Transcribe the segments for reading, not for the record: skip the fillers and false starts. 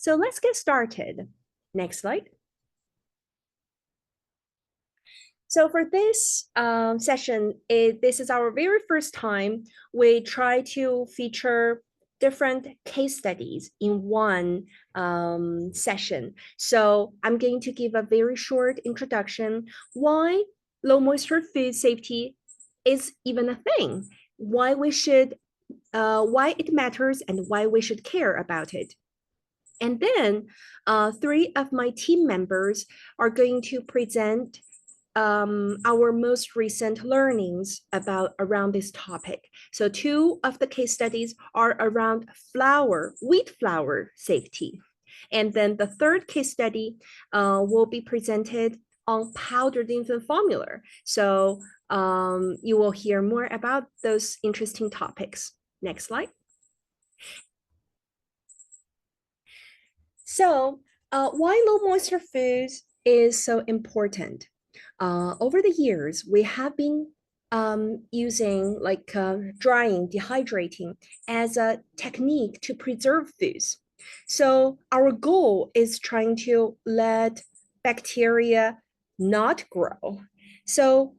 So let's get started. Next slide. So for this session, this is our very first time we try to feature different case studies in one session. So I'm going to give a very short introduction why low moisture food safety is even a thing, why it matters, and why we should care about it. And then 3 of my team members are going to present our most recent learnings around this topic. So 2 of the case studies are around wheat flour safety. And then the 3rd case study will be presented on powdered infant formula. So you will hear more about those interesting topics. Next slide. So why low moisture foods is so important? Over the years, we have been using drying, dehydrating as a technique to preserve foods. So our goal is trying to let bacteria not grow. So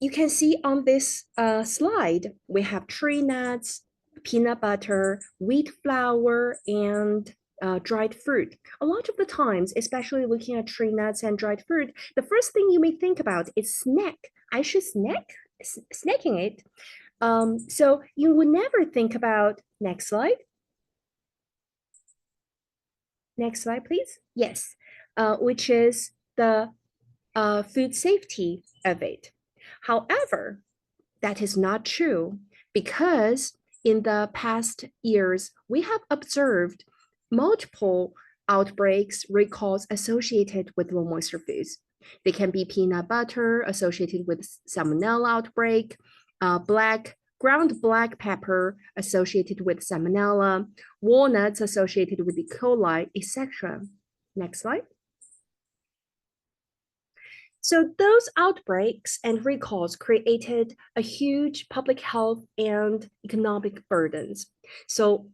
you can see on this slide, we have tree nuts, peanut butter, wheat flour, and dried fruit. A lot of the times, especially looking at tree nuts and dried fruit, the first thing you may think about is snack. I should snacking it. So you would never think about, next slide. Next slide, please. Yes, which is the food safety of it. However, that is not true because in the past years, we have observed multiple outbreaks, recalls associated with low moisture foods. They can be peanut butter associated with salmonella outbreak, ground black pepper associated with salmonella, walnuts associated with E. coli, etc. Next slide. So those outbreaks and recalls created a huge public health and economic burdens. So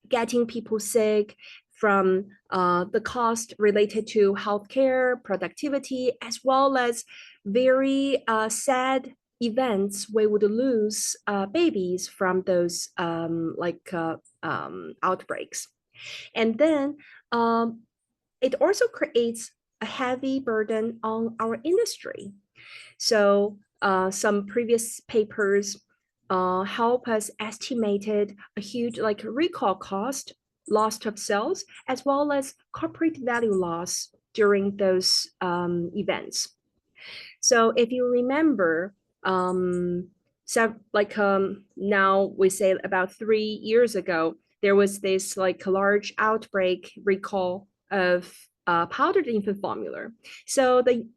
getting people sick from the cost related to healthcare, productivity, as well as very sad events, we would lose babies from those outbreaks. And then it also creates a heavy burden on our industry. So some previous papers help us estimated a huge recall cost, loss of sales, as well as corporate value loss during those events. So if you remember, now we say about 3 years ago, there was this large outbreak recall of powdered infant formula. So the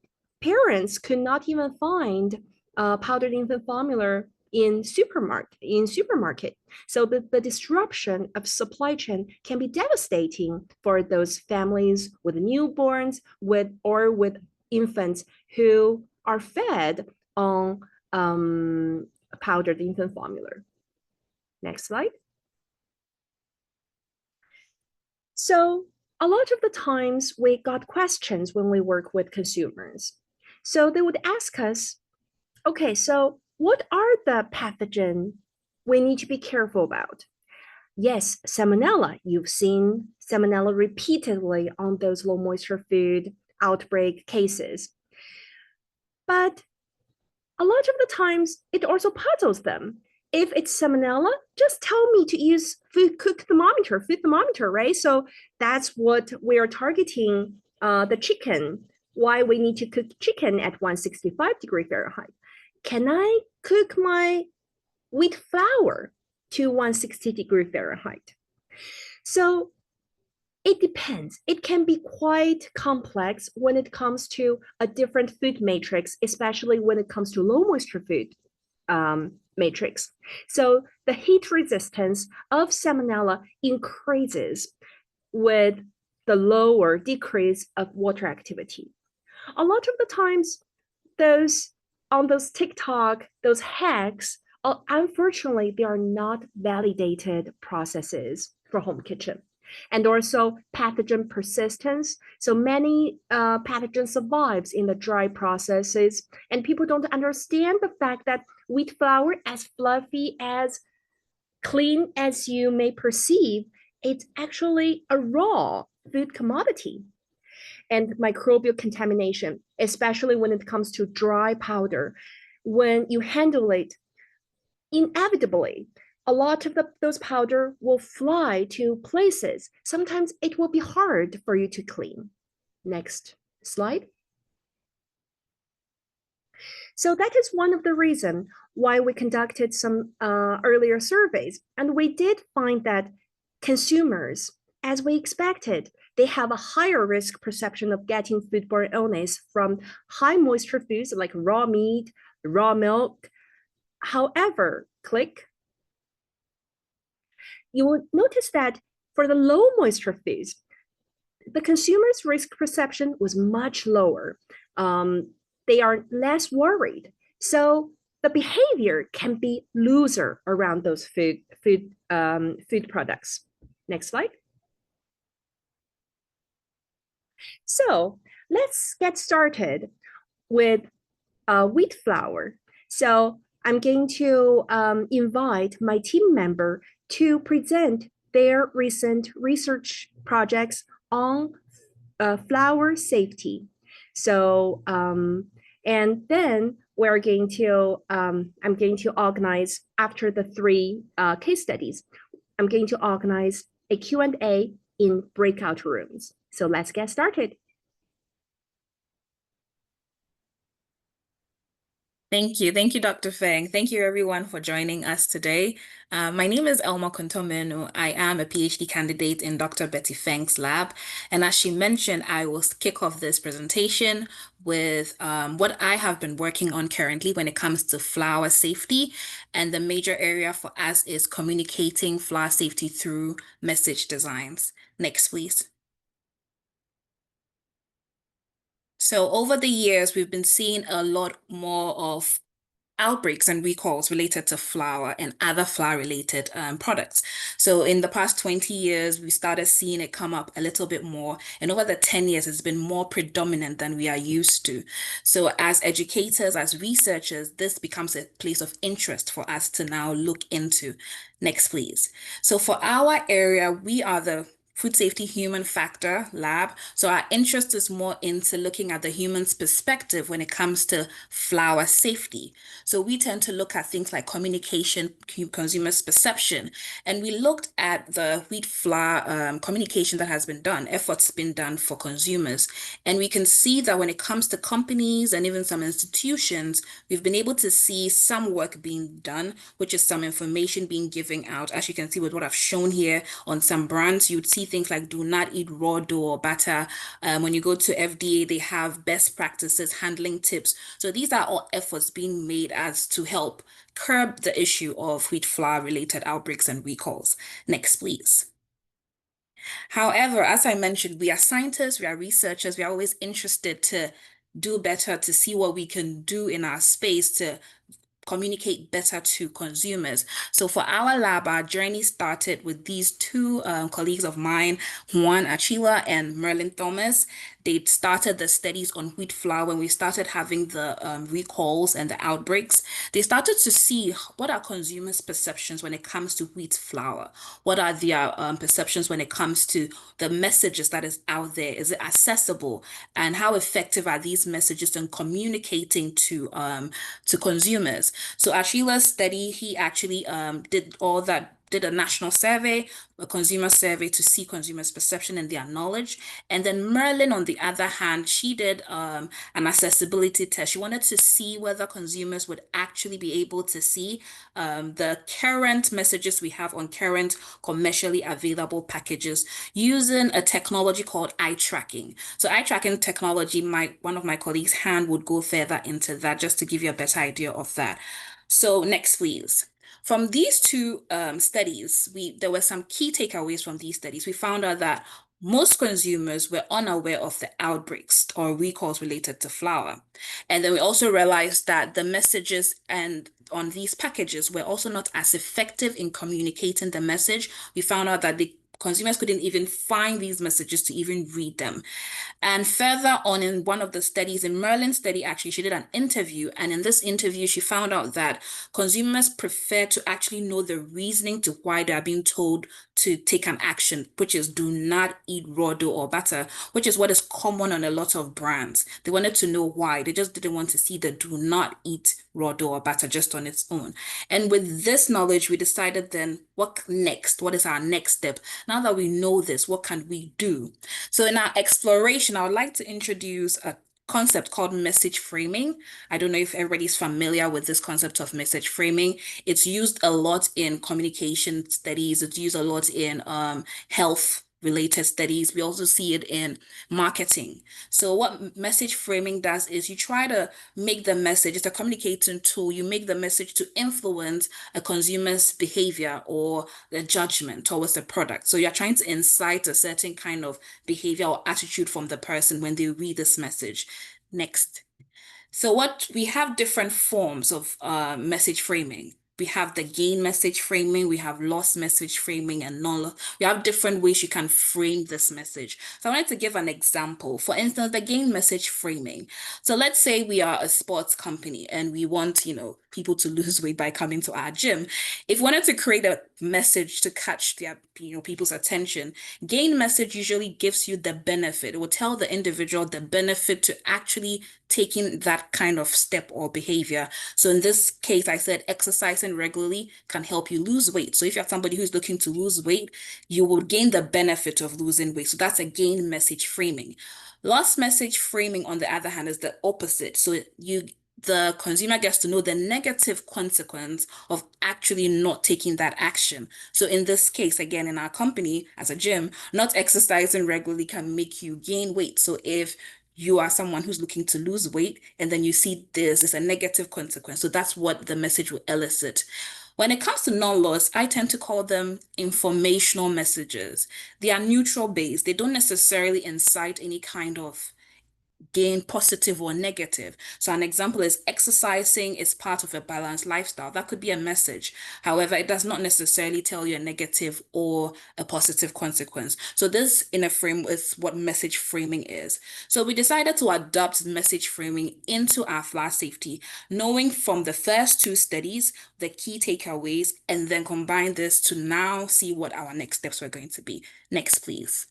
parents could not even find powdered infant formula in supermarket. So the disruption of supply chain can be devastating for those families with newborns with infants who are fed on powdered infant formula. Next slide. So a lot of the times we got questions when we work with consumers. So they would ask us, okay, so what are the pathogens we need to be careful about? Yes, salmonella. You've seen salmonella repeatedly on those low moisture food outbreak cases. But a lot of the times it also puzzles them. If it's salmonella, just tell me to use food thermometer, right? So that's what we are targeting the chicken, why we need to cook chicken at 165 Fahrenheit. Can I cook my wheat flour to 160 Fahrenheit? So it depends. It can be quite complex when it comes to a different food matrix, especially when it comes to low moisture food matrix. So the heat resistance of salmonella increases with the lower decrease of water activity. A lot of the times, those TikTok, those hacks, unfortunately, they are not validated processes for home kitchen. And also pathogen persistence. So many pathogens survives in the dry processes, and people don't understand the fact that wheat flour, as fluffy, as clean as you may perceive, it's actually a raw food commodity. And microbial contamination, especially when it comes to dry powder, when you handle it, inevitably, a lot of those powder will fly to places. Sometimes it will be hard for you to clean. Next slide. So that is one of the reasons why we conducted some earlier surveys. And we did find that consumers, as we expected, they have a higher risk perception of getting foodborne illness from high moisture foods like raw meat, raw milk. However, click, you will notice that for the low moisture foods, the consumer's risk perception was much lower. They are less worried. So the behavior can be looser around those food products. Next slide. So let's get started with wheat flour. So I'm going to invite my team member to present their recent research projects on flour safety. So, and then we're going to, I'm going to organize, after the three case studies, I'm going to organize a Q&A in breakout rooms. So let's get started. Thank you. Thank you, Dr. Feng. Thank you, everyone, for joining us today. My name is Elma Kontomenu. I am a PhD candidate in Dr. Betty Feng's lab. And as she mentioned, I will kick off this presentation with what I have been working on currently when it comes to flour safety. And the major area for us is communicating flour safety through message designs. Next, please. So over the years, we've been seeing a lot more of outbreaks and recalls related to flour and other flour-related products. So in the past 20 years, we started seeing it come up a little bit more. And over the 10 years, it's been more predominant than we are used to. So as educators, as researchers, this becomes a place of interest for us to now look into. Next, please. So for our area, we are the Food Safety Human Factor Lab. So our interest is more into looking at the human's perspective when it comes to flour safety. So we tend to look at things like communication, consumers' perception, and we looked at the wheat flour communication that has been done, efforts been done for consumers. And we can see that when it comes to companies and even some institutions, we've been able to see some work being done, which is some information being given out. As you can see with what I've shown here on some brands, you'd see things like do not eat raw dough or butter. When you go to FDA, they have best practices, handling tips. So these are all efforts being made as to help curb the issue of wheat flour related outbreaks and recalls. Next, please. However, as I mentioned, we are scientists, we are researchers, we are always interested to do better, to see what we can do in our space to communicate better to consumers. So for our lab, our journey started with these two colleagues of mine, Juan Achila and Merlin Thomas. They started the studies on wheat flour when we started having the recalls and the outbreaks. They started to see what are consumers' perceptions when it comes to wheat flour. What are their perceptions when it comes to the messages that is out there? Is it accessible? And how effective are these messages in communicating to consumers? So Ashila's study, he actually did a national survey, a consumer survey to see consumers' perception and their knowledge. And then Merlin, on the other hand, she did an accessibility test. She wanted to see whether consumers would actually be able to see the current messages we have on current commercially available packages using a technology called eye tracking. So eye tracking technology, one of my colleagues' hand would go further into that just to give you a better idea of that. So next, please. From these two studies, there were some key takeaways from these studies. We found out that most consumers were unaware of the outbreaks or recalls related to flour. And then we also realized that the messages and on these packages were also not as effective in communicating the message. We found out that the consumers couldn't even find these messages to even read them. And further on in one of the studies, in Merlin's study, actually, she did an interview. And in this interview, she found out that consumers prefer to actually know the reasoning to why they are being told to take an action, which is do not eat raw dough or butter, which is what is common on a lot of brands. They wanted to know why. They just didn't want to see the do not eat raw dough or butter just on its own. And with this knowledge, we decided then what next? What is our next step? Now that we know this, what can we do? So in our exploration, I would like to introduce a concept called message framing. I don't know if everybody's familiar with this concept of message framing. It's used a lot in communication studies. It's used a lot in health related studies. We also see it in marketing. So what message framing does is you try to make the message, it's a communicating tool. You make the message to influence a consumer's behavior or the judgment towards the product. So you're trying to incite a certain kind of behavior or attitude from the person when they read this message. Next. So what we have different forms of message framing. We have the gain message framing, we have loss message framing, and non-loss. We have different ways you can frame this message. So I wanted to give an example. For instance, the gain message framing. So let's say we are a sports company and we want, people to lose weight by coming to our gym. If we wanted to create a message to catch their, people's attention, gain message usually gives you the benefit. It will tell the individual the benefit to actually taking that kind of step or behavior. So in this case, I said exercising regularly can help you lose weight. So if you're somebody who's looking to lose weight, you will gain the benefit of losing weight. So that's a gain message framing. Loss message framing, on the other hand, is the opposite. So the consumer gets to know the negative consequence of actually not taking that action. So in this case, again, in our company, as a gym, not exercising regularly can make you gain weight. So if you are someone who's looking to lose weight and then you see this is a negative consequence. So that's what the message will elicit. When it comes to non-loss, I tend to call them informational messages. They are neutral based. They don't necessarily incite any kind of gain, positive or negative. So an example is exercising is part of a balanced lifestyle. That could be a message. However, it does not necessarily tell you a negative or a positive consequence. So this in a frame is what message framing is. So we decided to adopt message framing into our flour safety, knowing from the first two studies, the key takeaways, and then combine this to now see what our next steps were going to be. Next, please.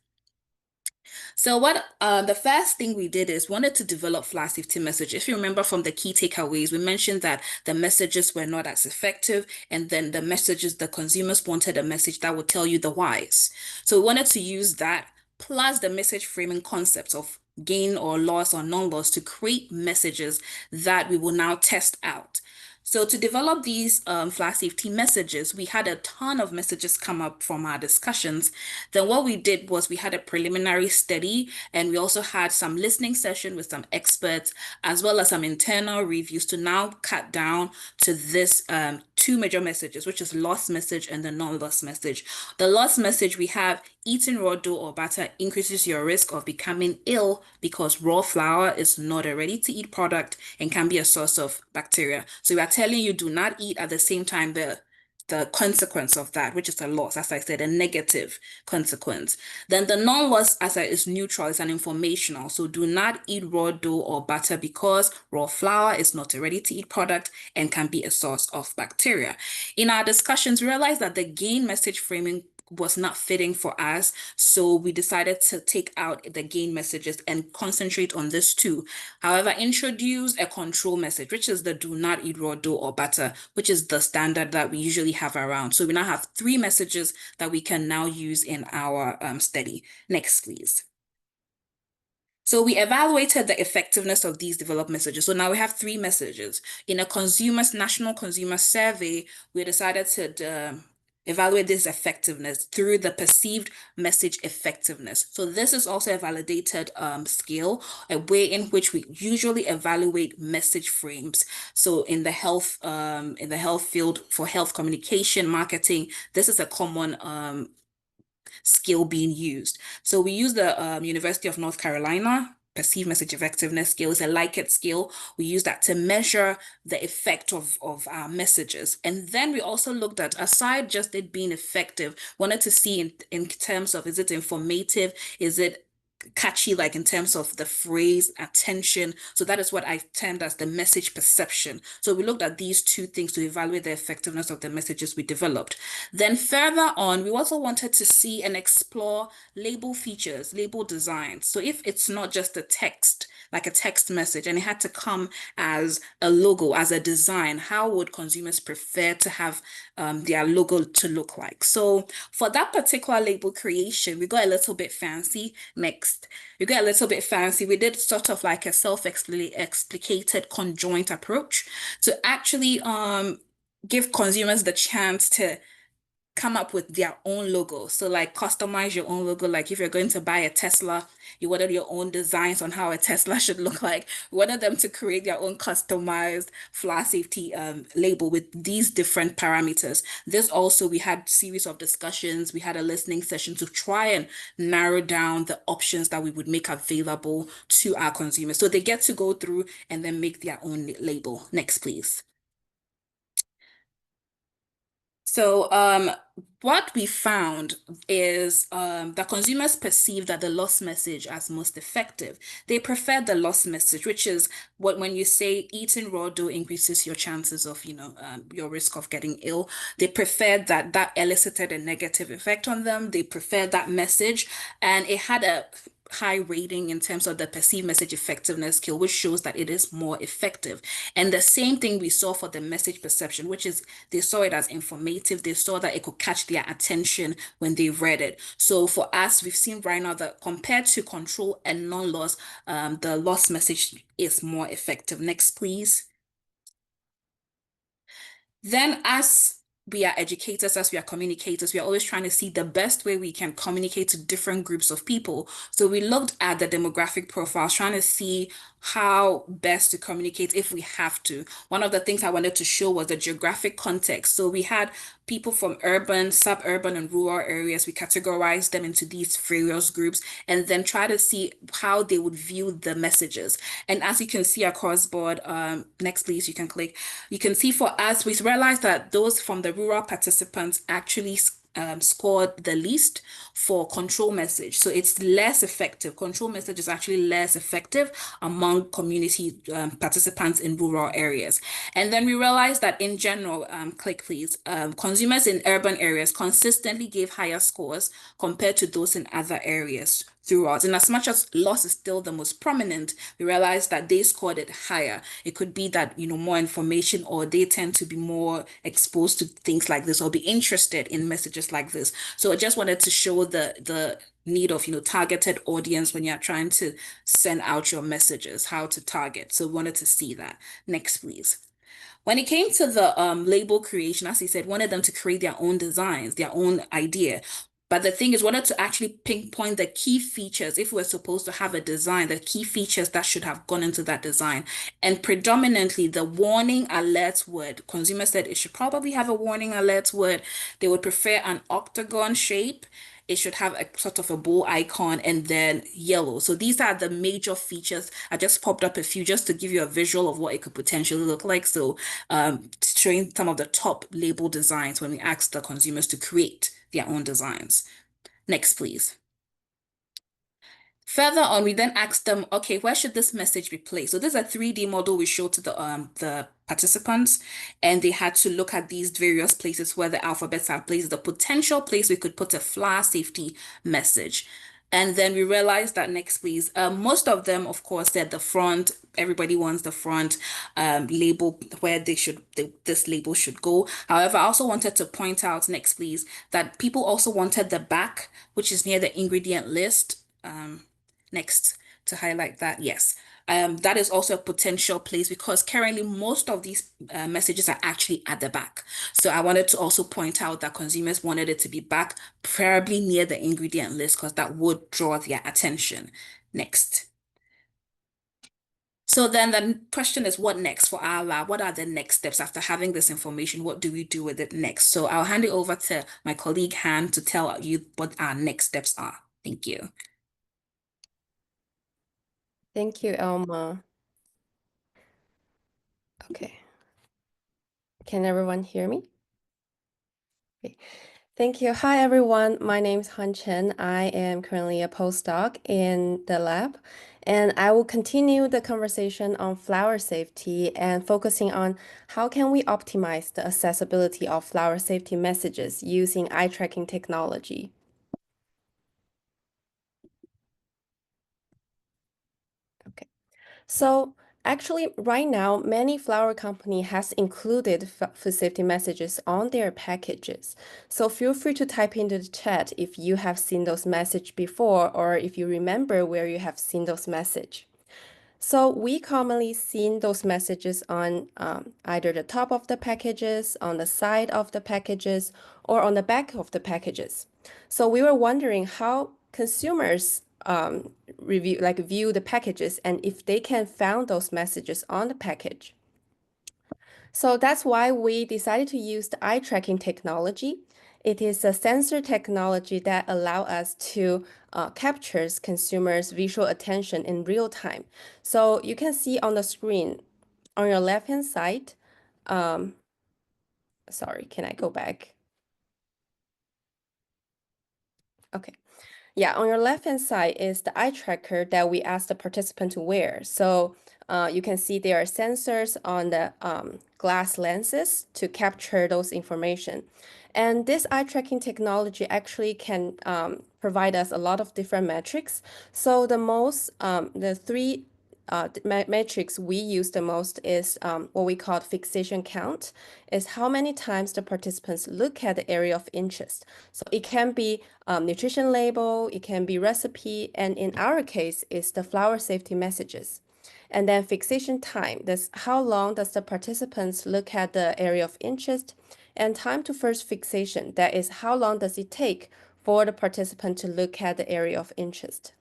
So what the first thing we did is wanted to develop flour safety message. If you remember from the key takeaways, we mentioned that the messages were not as effective, and then the messages, the consumers wanted a message that would tell you the whys. So we wanted to use that plus the message framing concepts of gain or loss or non-loss to create messages that we will now test out. So to develop these flour safety messages, we had a ton of messages come up from our discussions. Then what we did was we had a preliminary study, and we also had some listening session with some experts, as well as some internal reviews to now cut down to this two major messages, which is loss message and the non-loss message. The loss message, we have eating raw dough or butter increases your risk of becoming ill because raw flour is not a ready-to-eat product and can be a source of bacteria. So we are telling you do not eat at the same time the consequence of that, which is a loss, as I said, a negative consequence. Then the non-loss, as I is neutral, it's an informational. So do not eat raw dough or butter because raw flour is not a ready-to-eat product and can be a source of bacteria. In our discussions, we realized that the gain message framing was not fitting for us. So we decided to take out the gain messages and concentrate on this too. However, introduce a control message, which is the do not eat raw dough or butter, which is the standard that we usually have around. So we now have three messages that we can now use in our study. Next, please. So we evaluated the effectiveness of these developed messages. So now we have three messages. In a national consumer survey, we decided to evaluate this effectiveness through the perceived message effectiveness. So this is also a validated scale, a way in which we usually evaluate message frames. So in the health field for health communication, marketing, this is a common skill being used. So we use the University of North Carolina perceived message effectiveness scale. It's a Likert scale. We use that to measure the effect of our messages. And then we also looked at, aside just it being effective, wanted to see in terms of, is it informative? Is it catchy, like in terms of the phrase, attention? So that is what I termed as the message perception. So we looked at these two things to evaluate the effectiveness of the messages we developed. Then further on, we also wanted to see and explore label features, label designs. So if it's not just a text, like a text message, and it had to come as a logo, as a design, how would consumers prefer to have their logo to look like? So for that particular label creation, we got a little bit fancy. Next, we got a little bit fancy. We did sort of like a self-explicated conjoint approach to actually give consumers the chance to come up with their own logo. So like customize your own logo. Like if you're going to buy a Tesla, you wanted your own designs on how a Tesla should look like. We wanted them to create their own customized fire safety label with these different parameters. This also, we had series of discussions. We had a listening session to try and narrow down the options that we would make available to our consumers. So they get to go through and then make their own label. Next, please. So what we found is that consumers perceive that the loss message as most effective. They prefer the loss message, which is what when you say eating raw dough increases your chances of, your risk of getting ill. They prefer that elicited a negative effect on them. They prefer that message, and it had a high rating in terms of the perceived message effectiveness scale, which shows that it is more effective. And the same thing we saw for the message perception, which is they saw it as informative. They saw that it could catch their attention when they read it. So for us, we've seen right now that compared to control and non-loss, the loss message is more effective. Next, please. Then as we are educators, as we are communicators, we are always trying to see the best way we can communicate to different groups of people. So we looked at the demographic profiles, trying to see how best to communicate if we have to. One of the things I wanted to show was the geographic context. So we had people from urban, suburban, and rural areas. We categorized them into these various groups and then try to see how they would view the messages. And as you can see across board, next please, you can click. You can see for us, we realized that those from the rural participants actually scored the least for control message. So it's less effective. Control message is actually less effective among community participants in rural areas. And then we realized that in general, click please, consumers in urban areas consistently gave higher scores compared to those in other areas throughout. And as much as loss is still the most prominent, we realized that they scored it higher. It could be that, more information, or they tend to be more exposed to things like this or be interested in messages like this. So I just wanted to show the need of, targeted audience when you're trying to send out your messages, how to target. So we wanted to see that. Next, please. When it came to the label creation, as he said, wanted them to create their own designs, their own idea. But the thing is, wanted to actually pinpoint the key features. If we're supposed to have a design, the key features that should have gone into that design. And predominantly the warning alert word. Consumers said it should probably have a warning alert word. They would prefer an octagon shape. It should have a sort of a bow icon and then yellow. So these are the major features. I just popped up a few just to give you a visual of what it could potentially look like. So showing some of the top label designs when we ask the consumers to create their own designs. Next, please. Further on, we then asked them, okay, where should this message be placed? So this is a 3D model we showed to the participants, and they had to look at these various places where the alphabets are placed, the potential place we could put a fire safety message. And then we realized that, next please, most of them, of course, said the front. Everybody wants the front label where this label should go. However, I also wanted to point out, next please, that people also wanted the back, which is near the ingredient list. Next, to highlight that, yes. That is also a potential place because currently most of these messages are actually at the back. So I wanted to also point out that consumers wanted it to be back, preferably near the ingredient list, because that would draw their attention. Next. So then the question is, what next for our lab? What are the next steps after having this information? What do we do with it next? So I'll hand it over to my colleague Han to tell you what our next steps are. Thank you. Thank you, Elma. Okay. Can everyone hear me? Okay. Thank you. Hi, everyone. My name is Han Chen. I am currently a postdoc in the lab, and I will continue the conversation on flower safety and focusing on how can we optimize the accessibility of flower safety messages using eye tracking technology. Okay. So actually, right now, many flower company has included food safety messages on their packages. So feel free to type into the chat if you have seen those message before or if you remember where you have seen those message. So we commonly seen those messages on either the top of the packages, on the side of the packages, or on the back of the packages. So we were wondering how consumers view the packages and if they can found those messages on the package. So that's why we decided to use the eye tracking technology. It is a sensor technology that allow us to captures consumers' visual attention in real time. So you can see on the screen on your left-hand side, um, sorry, can I go back? Okay. Yeah, on your left-hand side is the eye tracker that we asked the participant to wear. So you can see there are sensors on the glass lenses to capture those information. And this eye tracking technology actually can provide us a lot of different metrics. So the three metrics we use the most is what we call fixation count, is how many times the participants look at the area of interest. So it can be nutrition label, it can be recipe, and in our case, it's the flower safety messages. And then fixation time, that's how long does the participants look at the area of interest, and time to first fixation, that is how long does it take for the participant to look at the area of interest.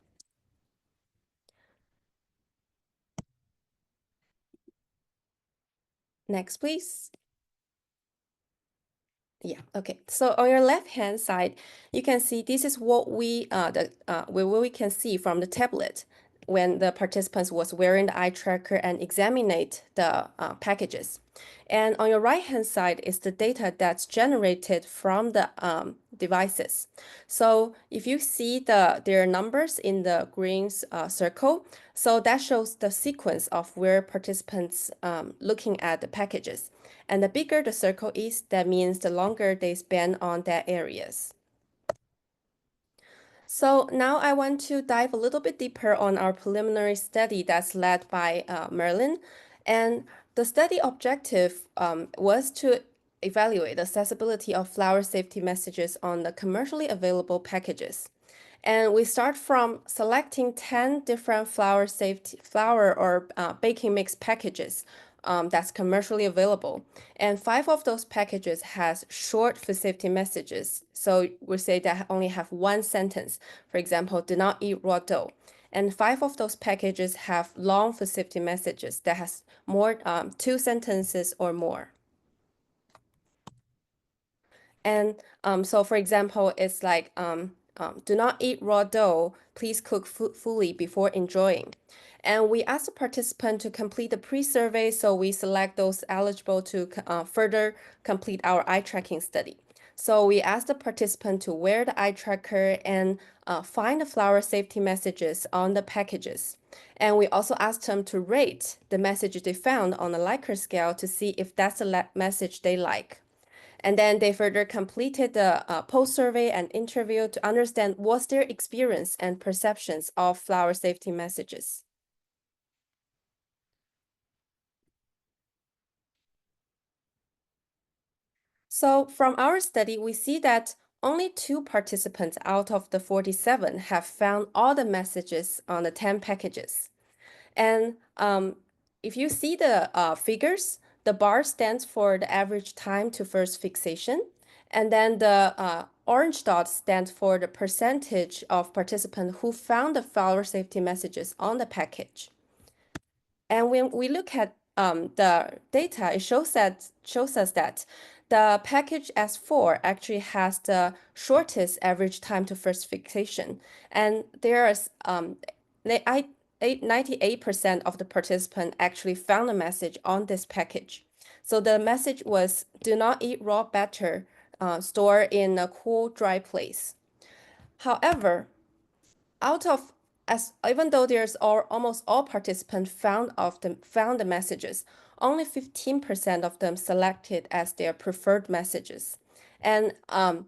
Next, please. Yeah, okay. So on your left-hand side, you can see this is what what we can see from the tablet when the participants was wearing the eye tracker and examinate the packages. And on your right-hand side is the data that's generated from the devices. So if you see their numbers in the green circle, so that shows the sequence of where participants looking at the packages. And the bigger the circle is, that means the longer they spend on that areas. So now I want to dive a little bit deeper on our preliminary study that's led by Merlin. And the study objective was to evaluate the accessibility of flower safety messages on the commercially available packages. And we start from selecting 10 different flour or baking mix packages that's commercially available. And 5 of those packages has short food safety messages. So we say that only have one sentence. For example, do not eat raw dough. And 5 of those packages have long food safety messages that has more 2 sentences or more. And so, for example, it's like, do not eat raw dough. Please cook fully before enjoying. And we ask the participant to complete the pre-survey, so we select those eligible to further complete our eye tracking study. So we ask the participant to wear the eye tracker and find the flower safety messages on the packages. And we also asked them to rate the message they found on a Likert scale to see if that's the message they like. And then they further completed the post-survey and interview to understand what's their experience and perceptions of flower safety messages. So from our study, we see that only 2 participants out of the 47 have found all the messages on the 10 packages. And if you see the figures, the bar stands for the average time to first fixation. And then the orange dot stands for the percentage of participants who found the flower safety messages on the package. And when we look at the data, it shows us that the package S4 actually has the shortest average time to first fixation. And 98% of the participants actually found a message on this package. So the message was, do not eat raw batter, store in a cool, dry place. However, even though almost all participants found the messages, only 15% of them selected as their preferred messages. And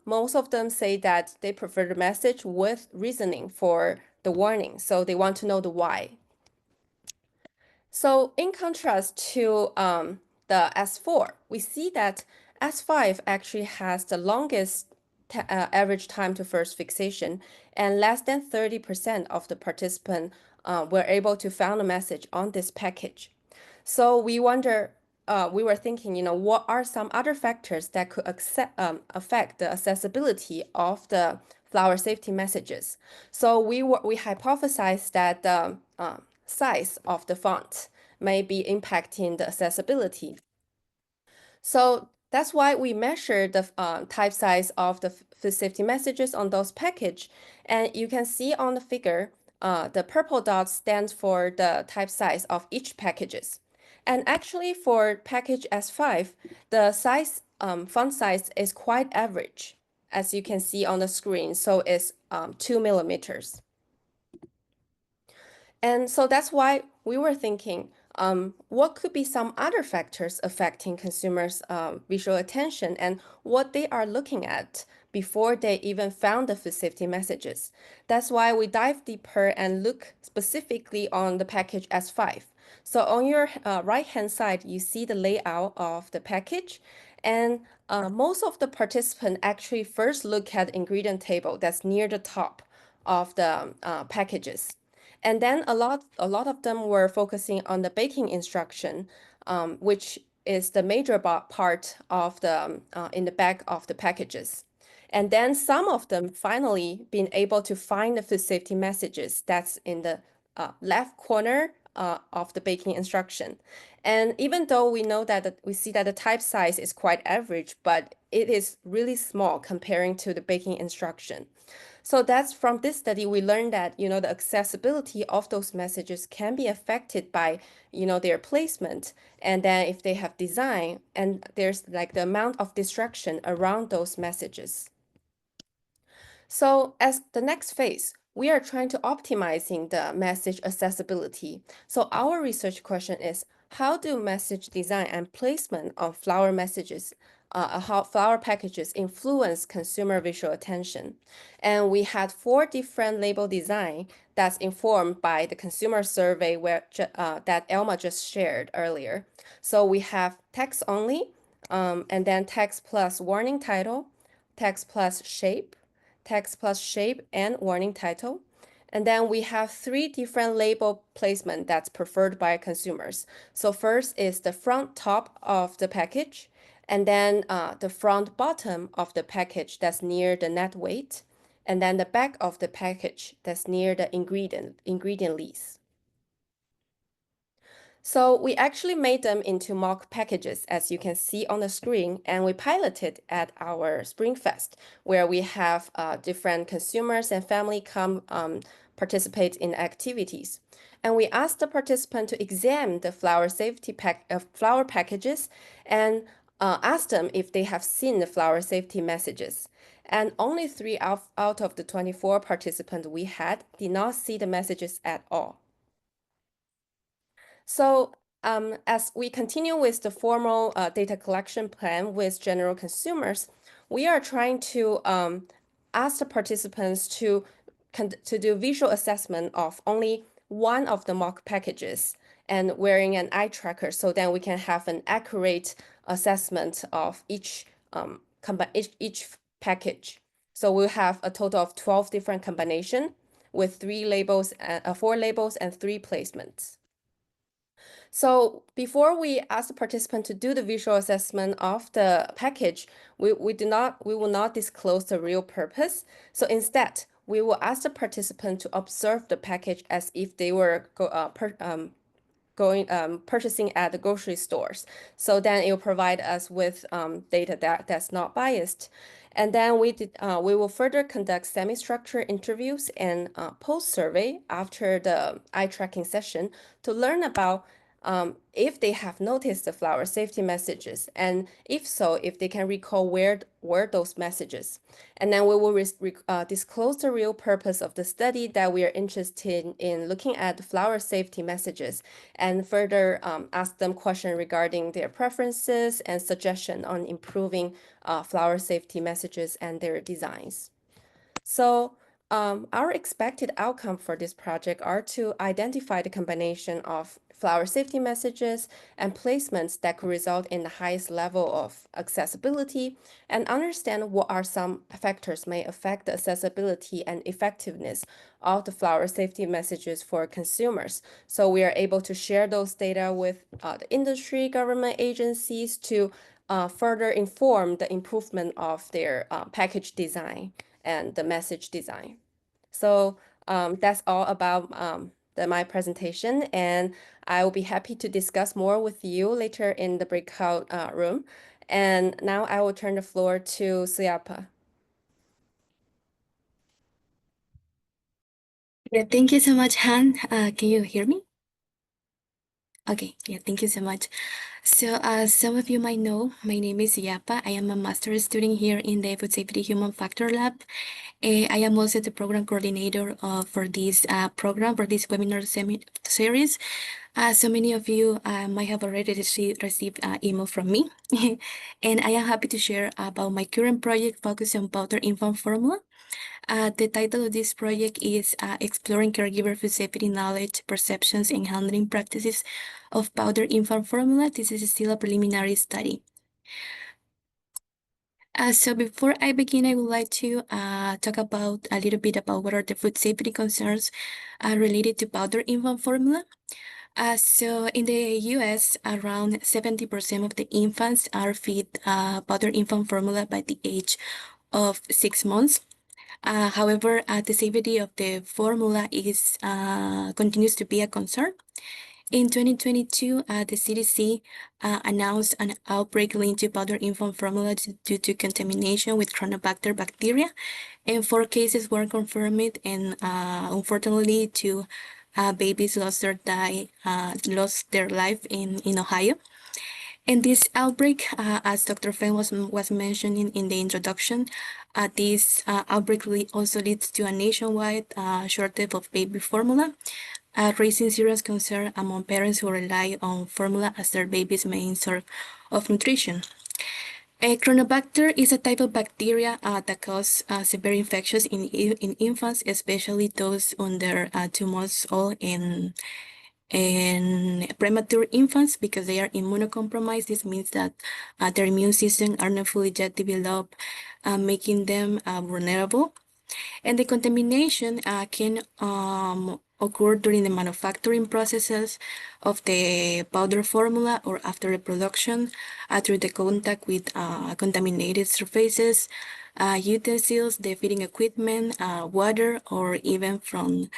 most of them say that they prefer the message with reasoning for the warning. So they want to know the why. So in contrast to the S4, we see that S5 actually has the longest average time to first fixation, and less than 30% of the participants were able to find a message on this package. So we were thinking, what are some other factors that could affect the accessibility of the flower safety messages? So we hypothesized that the size of the font may be impacting the accessibility. So that's why we measure the type size of the safety messages on those packages. And you can see on the figure, the purple dot stands for the type size of each packages. And actually for package S5, the font size is quite average, as you can see on the screen. So it's 2 millimeters. And so that's why we were thinking, what could be some other factors affecting consumers' visual attention and what they are looking at before they even found the food safety messages. That's why we dive deeper and look specifically on the package S5. So on your right-hand side, you see the layout of the package. And most of the participants actually first look at ingredient table that's near the top of the packages. And then a lot of them were focusing on the baking instruction, which is the major part of the in the back of the packages. And then some of them finally been able to find the food safety messages that's in the left corner of the baking instruction. And even though we know that we see that the type size is quite average, but it is really small comparing to the baking instruction. So that's from this study, we learned that, the accessibility of those messages can be affected by, their placement. And then if they have design and there's like the amount of distraction around those messages. So as the next phase, we are trying to optimizing the message accessibility. So our research question is, how do message design and placement of flower messages, how flower packages influence consumer visual attention? And we had 4 different label design that's informed by the consumer survey that Elma just shared earlier. So we have text only, and then text plus warning title, text plus shape, text plus shape and warning title. And then we have 3 different label placement that's preferred by consumers. So first is the front top of the package, and then the front bottom of the package that's near the net weight, and then the back of the package that's near the ingredient list. So we actually made them into mock packages, as you can see on the screen, and we piloted at our Spring Fest, where we have different consumers and family come participate in activities. And we asked the participant to examine the flower packages and ask them if they have seen the flower safety messages. And only 3 out of the 24 participants we had did not see the messages at all. So as we continue with the formal data collection plan with general consumers, we are trying to ask the participants to do visual assessment of only one of the mock packages and wearing an eye tracker, so then we can have an accurate assessment of each package. So we'll have a total of 12 different combinations with 4 labels and 3 placements. So before we ask the participant to do the visual assessment of the package, we will not disclose the real purpose. So instead, we will ask the participant to observe the package as if they were purchasing at the grocery stores. So then it will provide us with data that's not biased. And then we will further conduct semi-structured interviews and post-survey after the eye tracking session to learn about if they have noticed the flower safety messages, and if so, if they can recall where were those messages. And then we will disclose the real purpose of the study, that we are interested in looking at the flower safety messages, and further ask them questions regarding their preferences and suggestion on improving flower safety messages and their designs. So our expected outcome for this project are to identify the combination of flower safety messages and placements that could result in the highest level of accessibility, and understand what are some factors may affect the accessibility and effectiveness of the flower safety messages for consumers. So we are able to share those data with the industry, government agencies to further inform the improvement of their package design and the message design. So that's all about my presentation, and I will be happy to discuss more with you later in the breakout room. And now I will turn the floor to Suyapa. Yeah, thank you so much, Han. Can you hear me? Okay, yeah, thank you so much. So, as some of you might know, my name is Yapa. I am a master's student here in the Food Safety Human Factor Lab. I am also the program coordinator for this program, for this webinar series. So many of you might have already received email from me. And I am happy to share about my current project focused on powder infant formula. The title of this project is Exploring Caregiver Food Safety Knowledge, Perceptions, and Handling Practices of Powder Infant Formula. This is still a preliminary study. So before I begin, I would like to talk about a little bit about what are the food safety concerns related to powder infant formula. So in the US, around 70% of the infants are fed powder infant formula by the age of 6 months. However, the safety of the formula is continues to be a concern. In 2022, the CDC announced an outbreak linked to powder infant formula due to contamination with Chronobacter bacteria, and 4 cases were confirmed, and unfortunately, 2 babies lost their life in Ohio. And this outbreak, as Dr. Feng was mentioning in the introduction, this outbreak also leads to a nationwide shortage of baby formula, raising serious concern among parents who rely on formula as their baby's main source of nutrition. Chronobacter is a type of bacteria that causes severe infections in infants, especially those under 2 months old and premature infants, because they are immunocompromised. This means that their immune system are not fully yet developed, making them vulnerable. And the contamination can occur during the manufacturing processes of the powder formula or after the production through the contact with contaminated surfaces, utensils, the feeding equipment, water, or even from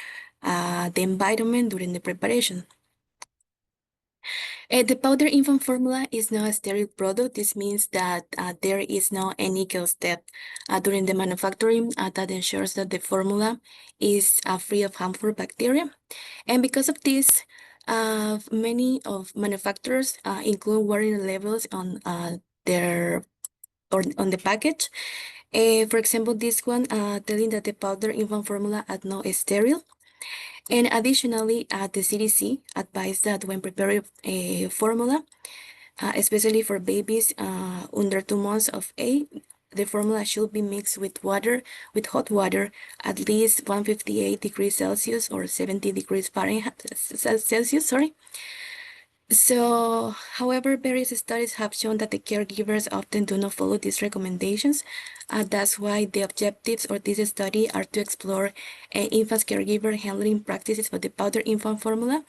the environment during the preparation. The powder infant formula is not a sterile product. This means that there is no nickel step during the manufacturing that ensures that the formula is free of harmful bacteria. And because of this, many of manufacturers include warning labels on on the package. For example, this one telling that the powder infant formula are not sterile. And additionally, the CDC advised that when preparing a formula, especially for babies under 2 months of age, the formula should be mixed with hot water, at least 158 degrees Celsius or 70 degrees Fahrenheit, Celsius, sorry. So, however, various studies have shown that the caregivers often do not follow these recommendations. That's why the objectives of this study are to explore infant caregiver handling practices for the powder infant formula.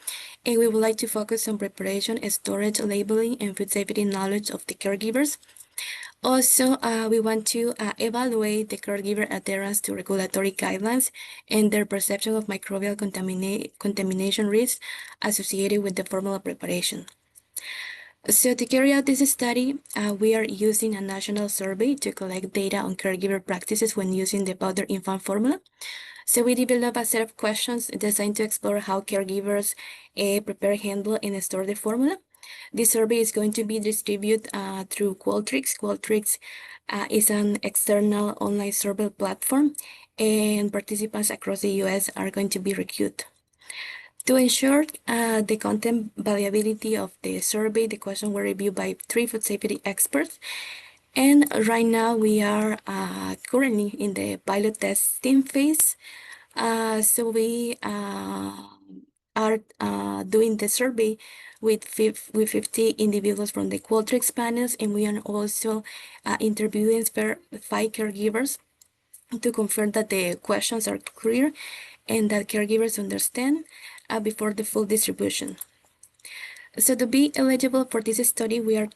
And we would like to focus on preparation, storage, labeling, and food safety knowledge of the caregivers. Also, we want to evaluate the caregiver adherence to regulatory guidelines and their perception of microbial contamination risks associated with the formula preparation. So to carry out this study, we are using a national survey to collect data on caregiver practices when using the powder infant formula. So we developed a set of questions designed to explore how caregivers prepare, handle, and store the formula. This survey is going to be distributed through Qualtrics. Qualtrics is an external online survey platform, and participants across the US are going to be recruited. To ensure the content variability of the survey, the questions were reviewed by 3 food safety experts. And right now we are currently in the pilot testing phase. So we are doing the survey with 50 individuals from the Qualtrics panels, and we are also interviewing 5 caregivers to confirm that the questions are clear and that caregivers understand before the full distribution. So to be eligible for this study, we are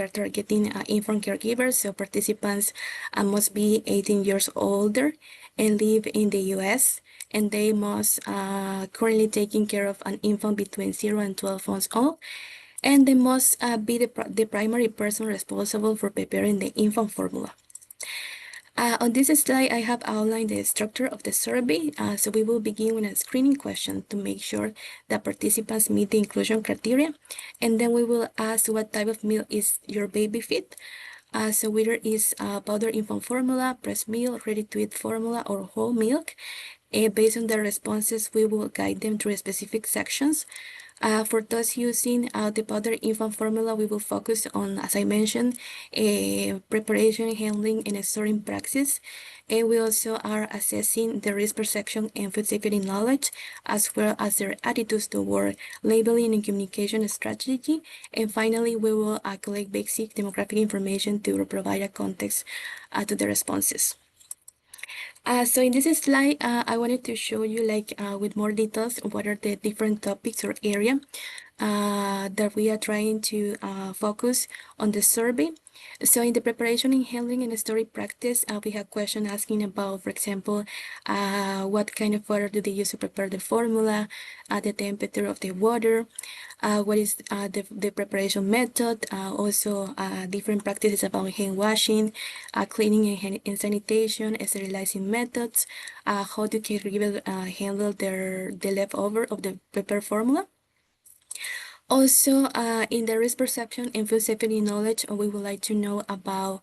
targeting infant caregivers. So participants must be 18 years older and live in the US, and they must currently taking care of an infant between 0 and 12 months old, and they must be the primary person responsible for preparing the infant formula. On this slide, I have outlined the structure of the survey. So we will begin with a screening question to make sure that participants meet the inclusion criteria. And then we will ask what type of meal is your baby fit. So whether it's powder infant formula, breast milk, ready-to-eat formula, or whole milk. Based on their responses, we will guide them through specific sections. For those using the powder infant formula, we will focus on, as I mentioned, preparation, handling, and storing practice. And we also are assessing the risk perception and food safety knowledge, as well as their attitudes toward labeling and communication strategy. And finally, we will collect basic demographic information to provide a context to the responses. So in this slide, I wanted to show you with more details what are the different topics or area that we are trying to focus on the survey. So in the preparation and handling and story practice, we have questions asking about, for example, what kind of water do they use to prepare the formula, the temperature of the water, what is the preparation method, also different practices about hand washing, cleaning and sanitation, sterilizing methods, how do caregivers handle the leftover of the prepared formula. Also, in the risk perception and food safety knowledge, we would like to know about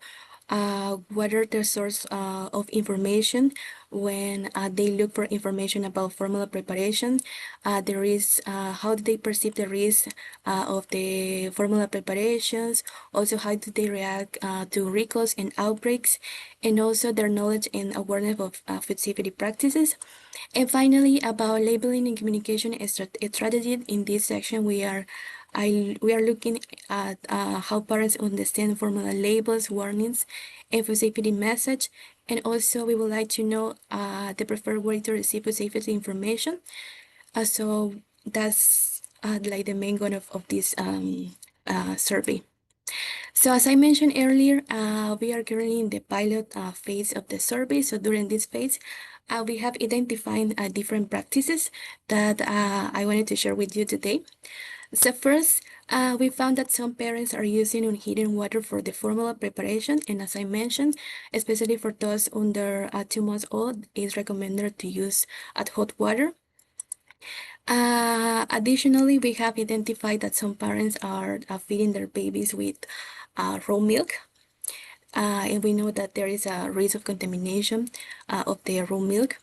what are the source of information when they look for information about formula preparation. The risk, how do they perceive the risk of the formula preparations? Also, how do they react to recalls and outbreaks? And also their knowledge and awareness of food safety practices. And finally, about labeling and communication strategy. In this section, we are looking at how parents understand formula labels, warnings, and food safety message. And also, we would like to know the preferred way to receive food safety information. So that's like the main goal of this survey. So as I mentioned earlier, we are currently in the pilot phase of the survey. So during this phase, we have identified different practices that I wanted to share with you today. So first, we found that some parents are using unheated water for the formula preparation. And as I mentioned, especially for those under 2 months old, it's recommended to use hot water. Additionally, we have identified that some parents are feeding their babies with raw milk. And we know that there is a risk of contamination of the raw milk.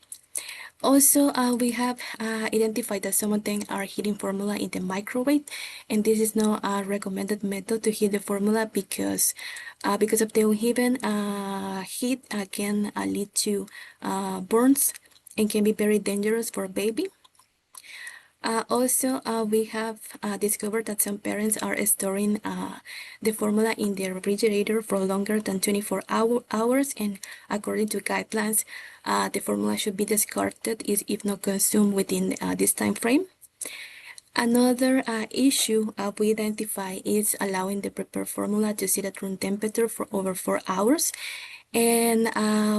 Also, we have identified that some of them are heating formula in the microwave, and this is not a recommended method to heat the formula because of the uneven heat can lead to burns and can be very dangerous for a baby. Also, we have discovered that some parents are storing the formula in the refrigerator for longer than 24 hours, and according to guidelines, the formula should be discarded if not consumed within this time frame. Another issue we identify is allowing the prepared formula to sit at room temperature for over 4 hours. And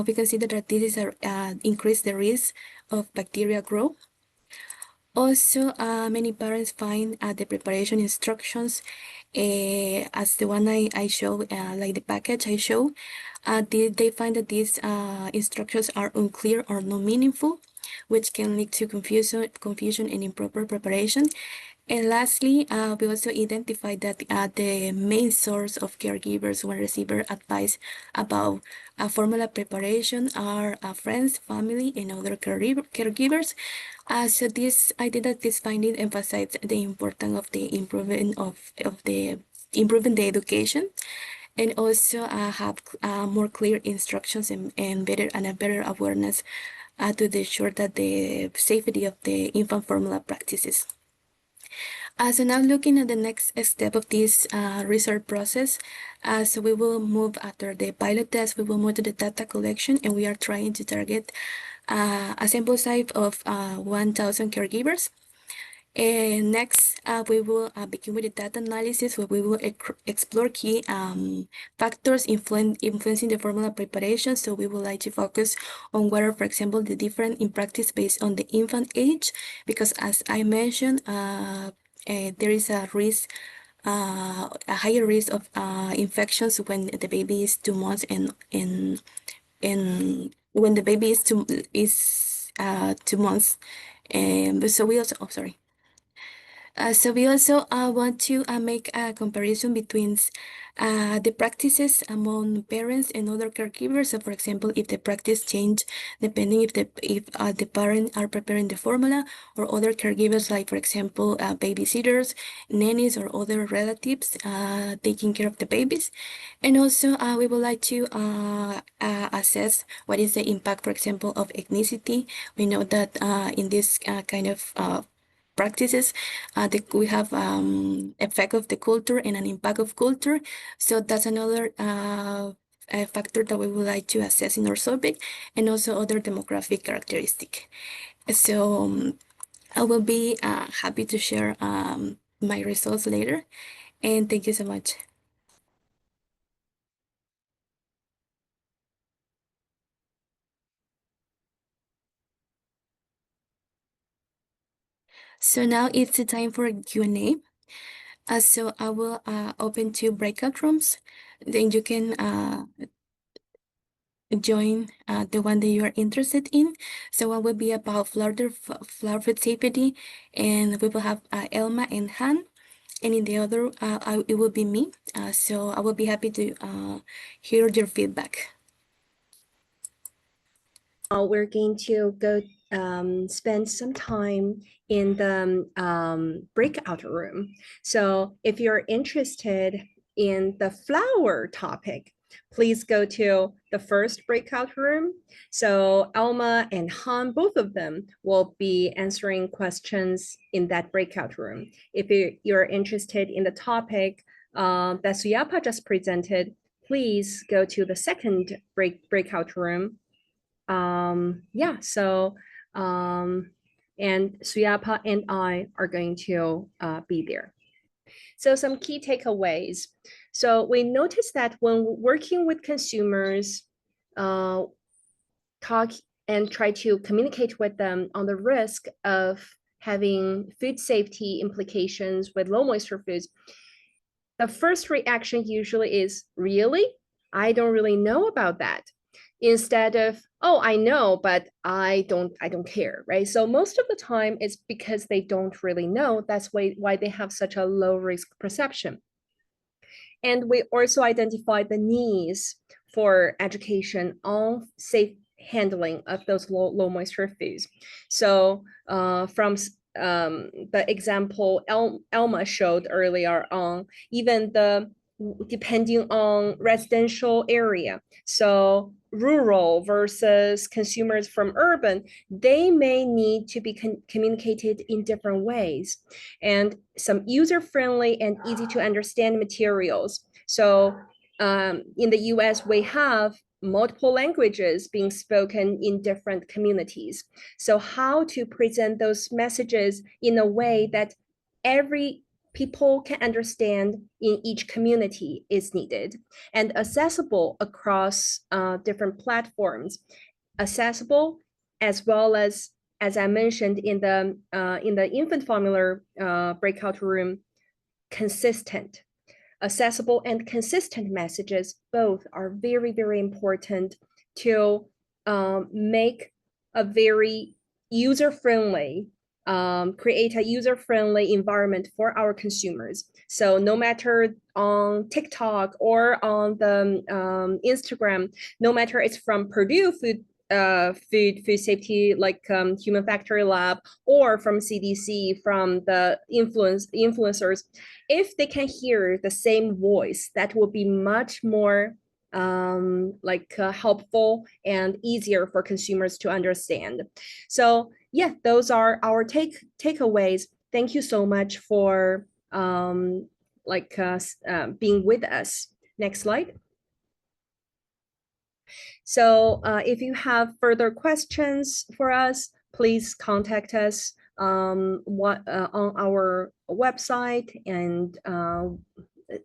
we consider that this is increase the risk of bacteria growth. Also, many parents find the preparation instructions as the one I show, like the package I show, they find that these instructions are unclear or not meaningful, which can lead to confusion and improper preparation. And lastly, we also identified that the main source of caregivers when receiver advice about formula preparation are friends, family, and other caregivers. So I did that this finding emphasized the importance of the improving the education, and also have more clear instructions and a better awareness to ensure that the safety of the infant formula practices. So now looking at the next step of this research process, so we will move after the pilot test, we will move to the data collection, and we are trying to target a sample size of 1,000 caregivers. And next, we will begin with the data analysis, where we will explore key factors influencing the formula preparation. So we would like to focus on what are, for example, the different in practice based on the infant age, because as I mentioned, there is a higher risk of infections when the baby is 2 months and when the baby is 2 months. And so we also, so we also want to make a comparison between the practices among parents and other caregivers. So, for example, if the practice change depending if the parents are preparing the formula, or other caregivers, like for example babysitters, nannies, or other relatives taking care of the babies. And also we would like to assess what is the impact, for example, of ethnicity. We know that in this kind of practices, we have effect of the culture and an impact of culture. So that's another factor that we would like to assess in our survey, and also other demographic characteristic. So I will be happy to share my results later, and thank you so much. So now it's the time for a Q&A. So I will open 2 breakout rooms. Then you can join the one that you are interested in. So one will be about flower food safety, and we will have Elma and Han. And in the other, it will be me. So I will be happy to hear your feedback. We're going to go spend some time in the breakout room. So if you're interested in the flower topic, please go to the first breakout room. So Alma and Han, both of them, will be answering questions in that breakout room. If you're interested in the topic that Suyapa just presented, please go to the second breakout room. Yeah, so and Suyapa and I are going to be there. So some key takeaways. So we noticed that when working with consumers, talk and try to communicate with them on the risk of having food safety implications with low moisture foods, the first reaction usually is, really? I don't really know about that. Instead of, oh, I know, but I don't care, right? So most of the time it's because they don't really know. That's why they have such a low risk perception. And we also identified the needs for education on safe handling of those low moisture foods. So from the example Elma showed earlier on, even depending on residential area. So rural versus consumers from urban, they may need to be communicated in different ways, and some user-friendly and easy to understand materials. So in the US, we have multiple languages being spoken in different communities. So how to present those messages in a way that every people can understand in each community is needed, and accessible across different platforms, accessible as well as I mentioned in the infant formula breakout room, consistent. accessible and consistent messages both are very, very important to make a very user-friendly, create a user-friendly environment for our consumers. So no matter on TikTok or on the Instagram, no matter it's from Purdue food safety, like human factory lab, or from CDC, from the influencers, if they can hear the same voice, that will be much more helpful and easier for consumers to understand. So yeah, those are our takeaways. Thank you so much for being with us. Next slide. So if you have further questions for us, please contact us on our website, and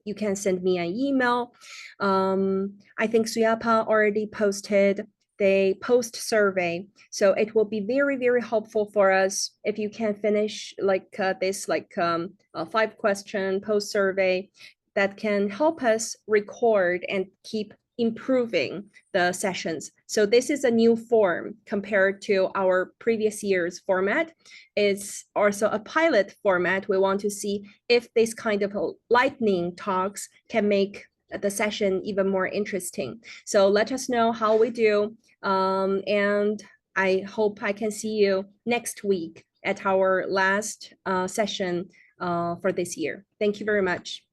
you can send me an email. I think Suyapa already posted the post survey, so it will be very, very helpful for us if you can finish this 5-question post survey that can help us record and keep improving the sessions. So this is a new form compared to our previous year's format. It's also a pilot format. We want to see if this kind of lightning talks can make the session even more interesting. So let us know how we do. And I hope I can see you next week at our last session for this year. Thank you very much.